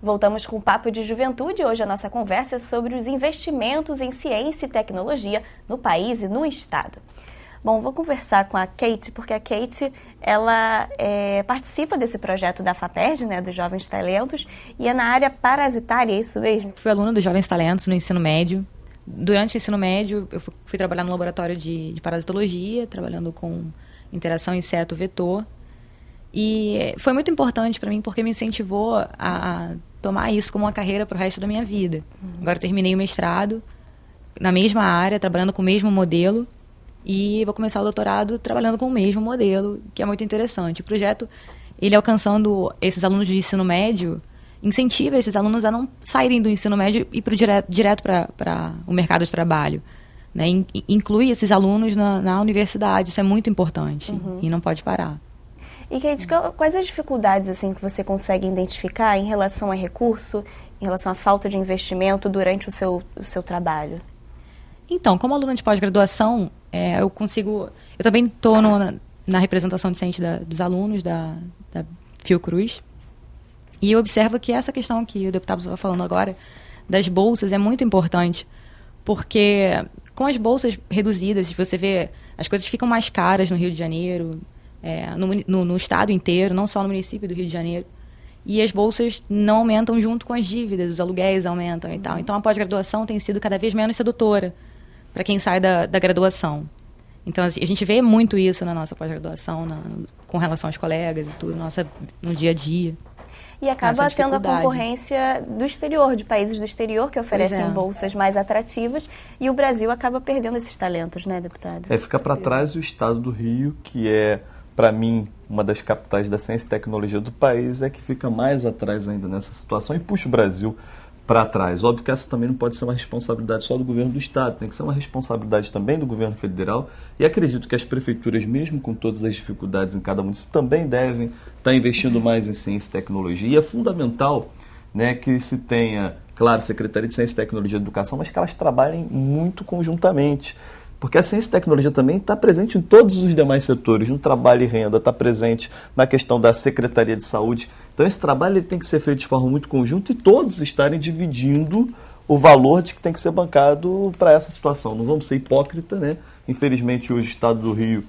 Voltamos com o Papo de Juventude. Hoje a nossa conversa é sobre os investimentos em ciência e tecnologia no país e no estado. Bom, vou conversar com a Kate, porque a Kate, ela participa desse projeto da FAPERJ, né, dos Jovens Talentos, e é na área parasitária, é isso mesmo? Fui aluna dos Jovens Talentos no ensino médio. Durante o ensino médio, eu fui trabalhar no laboratório de parasitologia, trabalhando com interação inseto-vetor. E foi muito importante para mim, porque me incentivou a tomar isso como uma carreira para o resto da minha vida. Agora eu terminei o mestrado na mesma área, trabalhando com o mesmo modelo, e vou começar o doutorado trabalhando com o mesmo modelo, que é muito interessante. O projeto, ele alcançando esses alunos de ensino médio, incentiva esses alunos a não saírem do ensino médio e ir direto para o mercado de trabalho, né? Inclui esses alunos na universidade, isso é muito importante e não pode parar. E, Kate, quais as dificuldades assim, que você consegue identificar em relação a recurso, em relação à falta de investimento durante o seu trabalho? Então, como aluna de pós-graduação, eu também estou na representação docente dos alunos da Fiocruz, e eu observo que essa questão que o deputado estava falando agora, das bolsas, é muito importante, porque com as bolsas reduzidas, você vê, as coisas ficam mais caras no Rio de Janeiro, no estado inteiro, não só no município do Rio de Janeiro, e as bolsas não aumentam junto com as dívidas, os aluguéis aumentam e tal. Então, a pós-graduação tem sido cada vez menos sedutora para quem sai da graduação. Então, a gente vê muito isso na nossa pós-graduação, com relação aos colegas e tudo, no dia a dia. E acaba tendo a concorrência do exterior, de países do exterior que oferecem bolsas mais atrativas, e o Brasil acaba perdendo esses talentos, né, deputado? Fica para trás o estado do Rio, que é, para mim, uma das capitais da ciência e tecnologia do país, é que fica mais atrás ainda nessa situação e puxa o Brasil para trás. Óbvio que essa também não pode ser uma responsabilidade só do governo do estado, tem que ser uma responsabilidade também do governo federal, e acredito que as prefeituras, mesmo com todas as dificuldades em cada município, também devem estar investindo mais em ciência e tecnologia. E é fundamental, né, que se tenha, claro, Secretaria de Ciência, Tecnologia e Educação, mas que elas trabalhem muito conjuntamente, porque a ciência e tecnologia também está presente em todos os demais setores, no trabalho e renda, está presente na questão da Secretaria de Saúde. Então esse trabalho ele tem que ser feito de forma muito conjunta e todos estarem dividindo o valor de que tem que ser bancado para essa situação. Não vamos ser hipócritas, né? Infelizmente hoje o Estado do Rio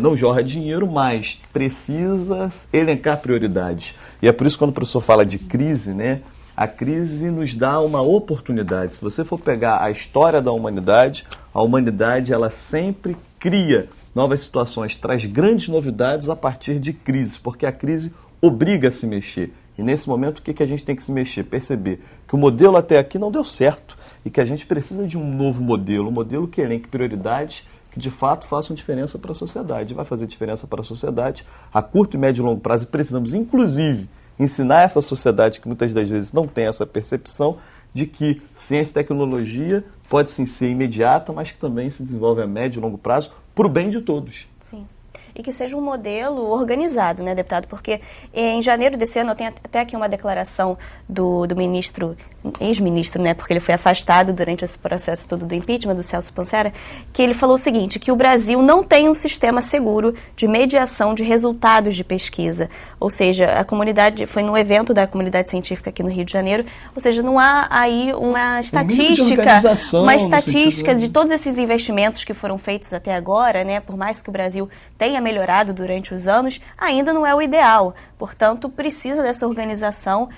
não jorra dinheiro, mas precisa elencar prioridades. E é por isso que quando o professor fala de crise, né? A crise nos dá uma oportunidade. Se você for pegar a história da humanidade, a humanidade ela sempre cria novas situações, traz grandes novidades a partir de crises, porque a crise obriga a se mexer. E nesse momento, o que a gente tem que se mexer? Perceber que o modelo até aqui não deu certo e que a gente precisa de um novo modelo, um modelo que elenque prioridades que de fato façam diferença para a sociedade. Vai fazer diferença para a sociedade a curto, médio e longo prazo, e precisamos, inclusive, ensinar essa sociedade que muitas das vezes não tem essa percepção de que ciência e tecnologia pode sim ser imediata, mas que também se desenvolve a médio e longo prazo para o bem de todos. Sim. E que seja um modelo organizado, né, deputado? Porque em janeiro desse ano, eu tenho até aqui uma declaração do ministro, ex-ministro, né, porque ele foi afastado durante esse processo todo do impeachment, do Celso Pancera, que ele falou o seguinte, que o Brasil não tem um sistema seguro de mediação de resultados de pesquisa. Ou seja, a comunidade, foi num evento da comunidade científica aqui no Rio de Janeiro, ou seja, não há aí uma estatística de todos esses investimentos que foram feitos até agora, né, por mais que o Brasil tenha melhorado durante os anos, ainda não é o ideal. Portanto, precisa dessa organização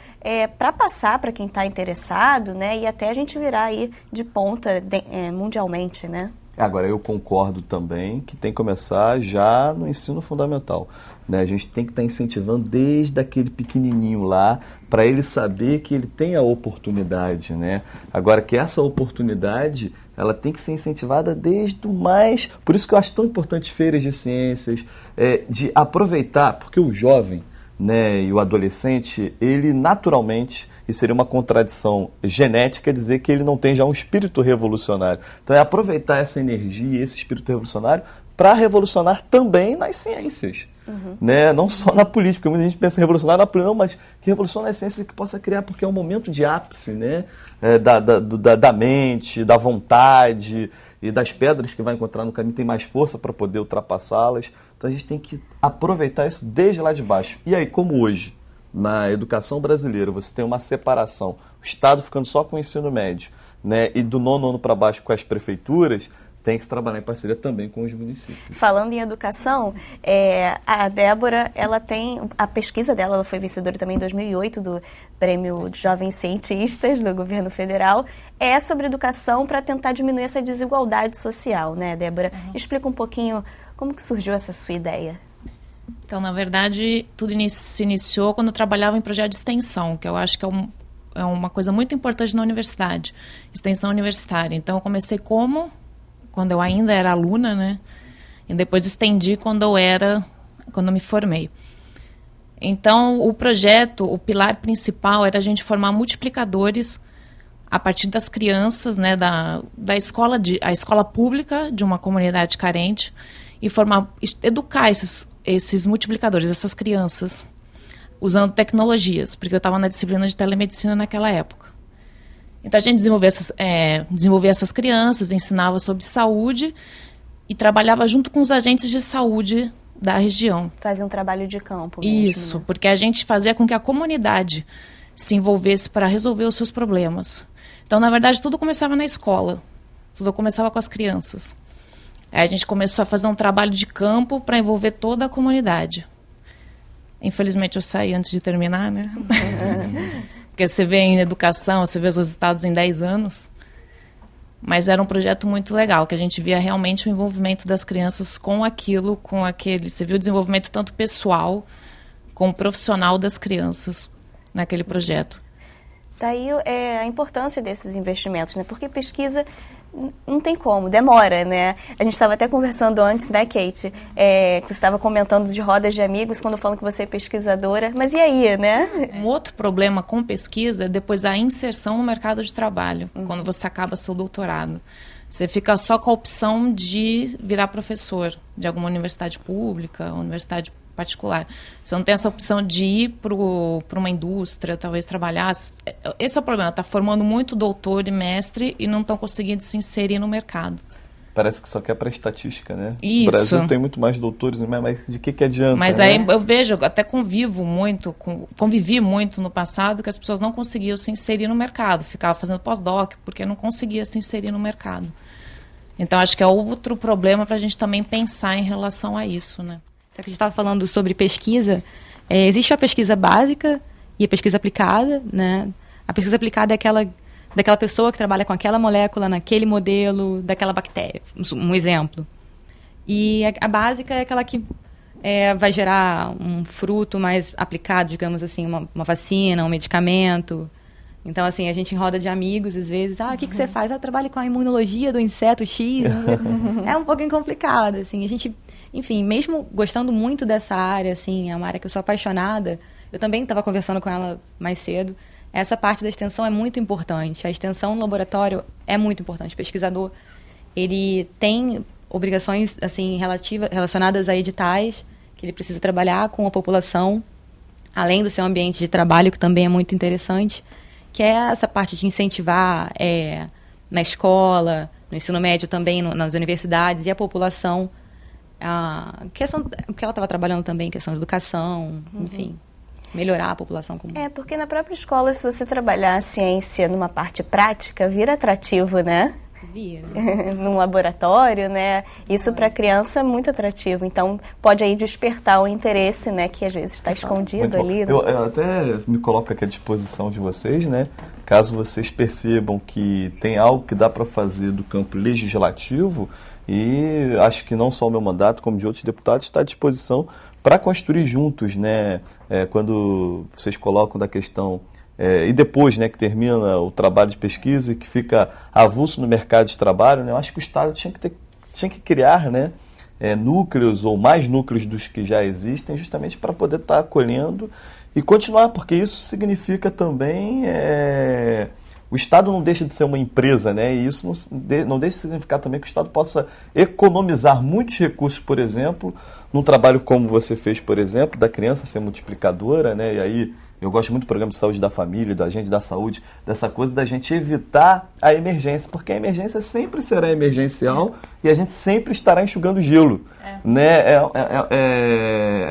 para passar para quem está interessado, né, e até a gente virar aí de ponta mundialmente, né? Agora, eu concordo também que tem que começar já no ensino fundamental, né? A gente tem que estar incentivando desde aquele pequenininho lá, para ele saber que ele tem a oportunidade, né? Agora, que essa oportunidade, ela tem que ser incentivada desde o mais... Por isso que eu acho tão importante feiras de ciências, de aproveitar, porque o jovem, né, e o adolescente, ele naturalmente, e seria uma contradição genética dizer que ele não tem já um espírito revolucionário. Então é aproveitar essa energia, esse espírito revolucionário, para revolucionar também nas ciências. Né? Não só na política, porque muita gente pensa em revolucionar na política, não, mas que revolucionar nas ciências que possa criar, porque é um momento de ápice, né? Da mente, da vontade e das pedras que vai encontrar no caminho, tem mais força para poder ultrapassá-las. Então a gente tem que aproveitar isso desde lá de baixo. E aí, como hoje, na educação brasileira você tem uma separação, o Estado ficando só com o ensino médio, né, e do 9º ano para baixo com as prefeituras, tem que se trabalhar em parceria também com os municípios. Falando em educação, a Débora, ela tem a pesquisa dela, ela foi vencedora também em 2008 do Prêmio de Jovens Cientistas do Governo Federal, é sobre educação para tentar diminuir essa desigualdade social, né, Débora? Explica um pouquinho como que surgiu essa sua ideia. Então, na verdade, tudo se iniciou quando eu trabalhava em projeto de extensão, que eu acho que é uma coisa muito importante na universidade, extensão universitária. Então, eu comecei quando eu ainda era aluna, né? E depois estendi quando eu me formei. Então, o projeto, o pilar principal era a gente formar multiplicadores a partir das crianças, né, a escola pública de uma comunidade carente e educar esses multiplicadores, essas crianças, usando tecnologias, porque eu estava na disciplina de telemedicina naquela época. Então, a gente desenvolvia essas crianças, ensinava sobre saúde e trabalhava junto com os agentes de saúde da região. Fazia um trabalho de campo mesmo, Isso, né? porque a gente fazia com que a comunidade se envolvesse para resolver os seus problemas. Então, na verdade, tudo começava na escola. Tudo começava com as crianças. Aí a gente começou a fazer um trabalho de campo para envolver toda a comunidade. Infelizmente, eu saí antes de terminar, né? Porque você vê em educação, você vê os resultados em 10 anos. Mas era um projeto muito legal, que a gente via realmente o envolvimento das crianças com aquele... Você viu o desenvolvimento tanto pessoal como profissional das crianças naquele projeto. Daí a importância desses investimentos, né? Porque pesquisa não tem como, demora, né? A gente estava até conversando antes, né, Kate? Que você estava comentando de rodas de amigos quando falam que você é pesquisadora. Mas e aí, né? Um outro problema com pesquisa é depois a inserção no mercado de trabalho, quando você acaba seu doutorado. Você fica só com a opção de virar professor de alguma universidade pública, universidade particular. Você não tem essa opção de ir para uma indústria, talvez trabalhar. Esse é o problema, está formando muito doutor e mestre e não estão conseguindo se inserir no mercado. Parece que só quer para estatística, né? Isso. O Brasil tem muito mais doutores, mas de que adianta? Mas né? aí eu vejo, até convivi muito no passado que as pessoas não conseguiam se inserir no mercado, ficavam fazendo pós-doc porque não conseguia se inserir no mercado. Então acho que é outro problema para a gente também pensar em relação a isso, né? A gente estava falando sobre pesquisa. Existe a pesquisa básica e a pesquisa aplicada, né? A pesquisa aplicada é daquela pessoa que trabalha com aquela molécula, naquele modelo, daquela bactéria. Um exemplo. E a básica é aquela que vai gerar um fruto mais aplicado, digamos assim, uma vacina, um medicamento. Então, assim, a gente em roda de amigos, às vezes, o que você faz? Eu trabalho com a imunologia do inseto X. É um pouquinho complicado, assim. A gente, enfim, mesmo gostando muito dessa área, assim, é uma área que eu sou apaixonada. Eu também estava conversando com ela mais cedo. Essa parte da extensão é muito importante. A extensão no laboratório é muito importante. O pesquisador, ele tem obrigações, assim, relacionadas a editais, que ele precisa trabalhar com a população, além do seu ambiente de trabalho, que também é muito interessante, que é essa parte de incentivar na escola, no ensino médio também, nas universidades, e a população, o que ela estava trabalhando também, questão de educação, enfim, melhorar a população como... Porque na própria escola, se você trabalhar a ciência numa parte prática, vira atrativo, né? Vira. Num laboratório, né? Isso para a criança é muito atrativo. Então, pode aí despertar o interesse, né? Que às vezes está escondido ali. Né? Eu até me coloco aqui à disposição de vocês, né? Caso vocês percebam que tem algo que dá para fazer do campo legislativo, e acho que não só o meu mandato, como de outros deputados, está à disposição para construir juntos, né? Quando vocês colocam da questão... e depois, né, que termina o trabalho de pesquisa e que fica avulso no mercado de trabalho, né, eu acho que o Estado tinha que criar, né, núcleos ou mais núcleos dos que já existem, justamente para poder estar acolhendo e continuar, porque isso significa também... o Estado não deixa de ser uma empresa, né, e isso não deixa de significar também que o Estado possa economizar muitos recursos, por exemplo, num trabalho como você fez, por exemplo, da criança ser multiplicadora, né, e aí Eu gosto muito do programa de saúde da família, do agente da saúde, dessa coisa da gente evitar a emergência, porque a emergência sempre será emergencial e a gente sempre estará enxugando gelo. Né?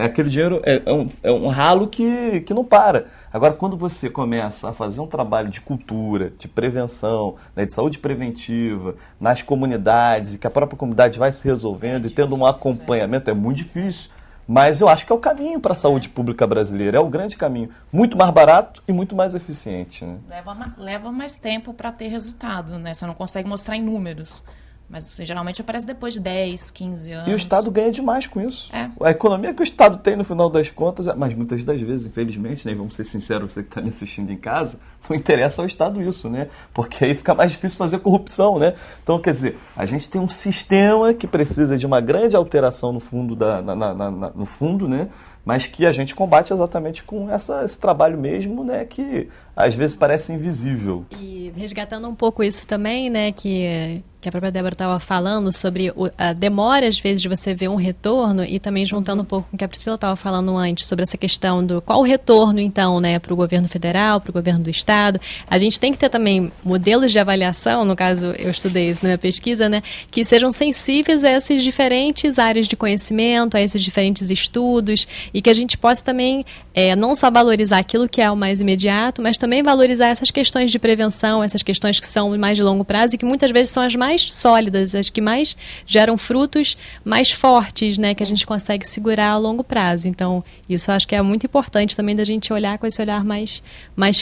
Aquele dinheiro, é um ralo que não para. Agora, quando você começa a fazer um trabalho de cultura, de prevenção, né, de saúde preventiva, nas comunidades, e que a própria comunidade vai se resolvendo e tendo um acompanhamento, é muito difícil. Mas eu acho que é o caminho para a saúde pública brasileira, é o grande caminho. Muito mais barato e muito mais eficiente. Né? Leva mais tempo para ter resultado, né? Você não consegue mostrar em números. Mas geralmente aparece depois de 10, 15 anos. E o Estado ganha demais com isso. A economia que o Estado tem no final das contas, mas muitas das vezes, infelizmente, né, vamos ser sinceros, você que está me assistindo em casa, não interessa ao Estado isso, né? Porque aí fica mais difícil fazer corrupção, né? Então, quer dizer, a gente tem um sistema que precisa de uma grande alteração no fundo, no fundo, né? Mas que a gente combate exatamente com esse trabalho mesmo, né, que às vezes parece invisível. E resgatando um pouco isso também, né, que a própria Débora estava falando sobre a demora, às vezes, de você ver um retorno, e também juntando um pouco com o que a Priscila estava falando antes, sobre essa questão do qual o retorno, então, né, para o governo federal, para o governo do Estado. A gente tem que ter também modelos de avaliação, no caso, eu estudei isso na minha pesquisa, né, que sejam sensíveis a essas diferentes áreas de conhecimento, a esses diferentes estudos, e que a gente possa também não só valorizar aquilo que é o mais imediato, mas também valorizar essas questões de prevenção, essas questões que são mais de longo prazo e que muitas vezes são as mais sólidas, as que mais geram frutos mais fortes, né, que a gente consegue segurar a longo prazo. Então, isso eu acho que é muito importante também da gente olhar com esse olhar mais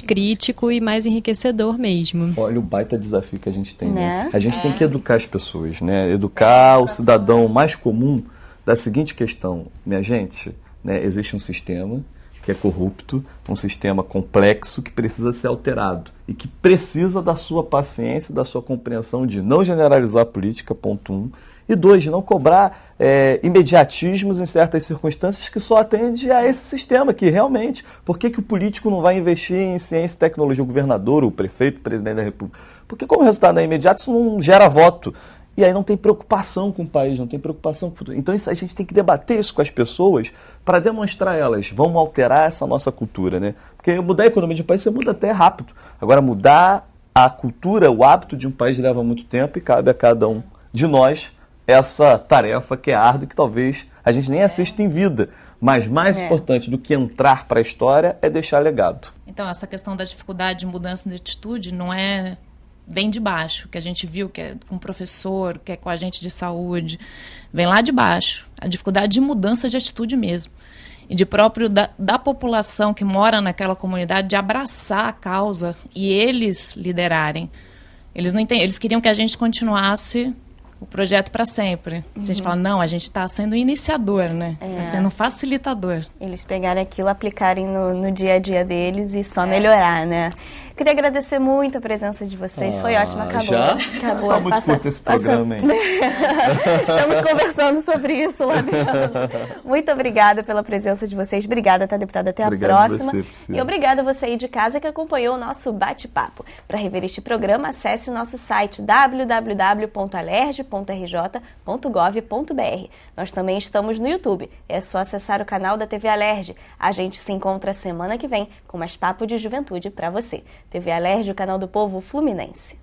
crítico e mais enriquecedor mesmo. Olha o baita desafio que a gente tem, né? A gente tem que educar as pessoas, né? Educar o cidadão mais comum da seguinte questão, minha gente, né? Existe um sistema que é corrupto, um sistema complexo que precisa ser alterado e que precisa da sua paciência, da sua compreensão de não generalizar a política, ponto 1, e 2, de não cobrar imediatismos em certas circunstâncias que só atende a esse sistema, que realmente, por que o político não vai investir em ciência e tecnologia, o governador, o prefeito, o presidente da República? Porque como resultado é imediato, isso não gera voto. E aí não tem preocupação com o país, não tem preocupação com o futuro. Então a gente tem que debater isso com as pessoas para demonstrar a elas, vamos alterar essa nossa cultura, né? Porque mudar a economia de um país você muda até rápido. Agora mudar a cultura, o hábito de um país leva muito tempo e cabe a cada um de nós essa tarefa que é árdua e que talvez a gente nem assista em vida. Mas mais importante do que entrar para a história é deixar legado. Então essa questão da dificuldade de mudança de atitude não é bem de baixo, que a gente viu, que é com o professor, que é com a agente de saúde, vem lá de baixo, a dificuldade de mudança de atitude mesmo, e de próprio da população que mora naquela comunidade, de abraçar a causa e eles liderarem. Eles não entendem, eles queriam que a gente continuasse o projeto para sempre. A gente fala, não, a gente está sendo iniciador, né? Está sendo um facilitador. Eles pegarem aquilo, aplicarem no dia a dia deles e só melhorar, né? Queria agradecer muito a presença de vocês. Foi ótimo, acabou. Já? Acabou. Tá muito curto esse programa, hein? Estamos conversando sobre isso lá dentro. Muito obrigada pela presença de vocês. Obrigada, tá, deputada? Até a próxima. E obrigada a você aí de casa que acompanhou o nosso bate-papo. Para rever este programa, acesse o nosso site www.alerj.rj.gov.br. Nós também estamos no YouTube. É só acessar o canal da TV Alerj. A gente se encontra semana que vem com mais papo de juventude para você. TV Alerj, o canal do povo fluminense.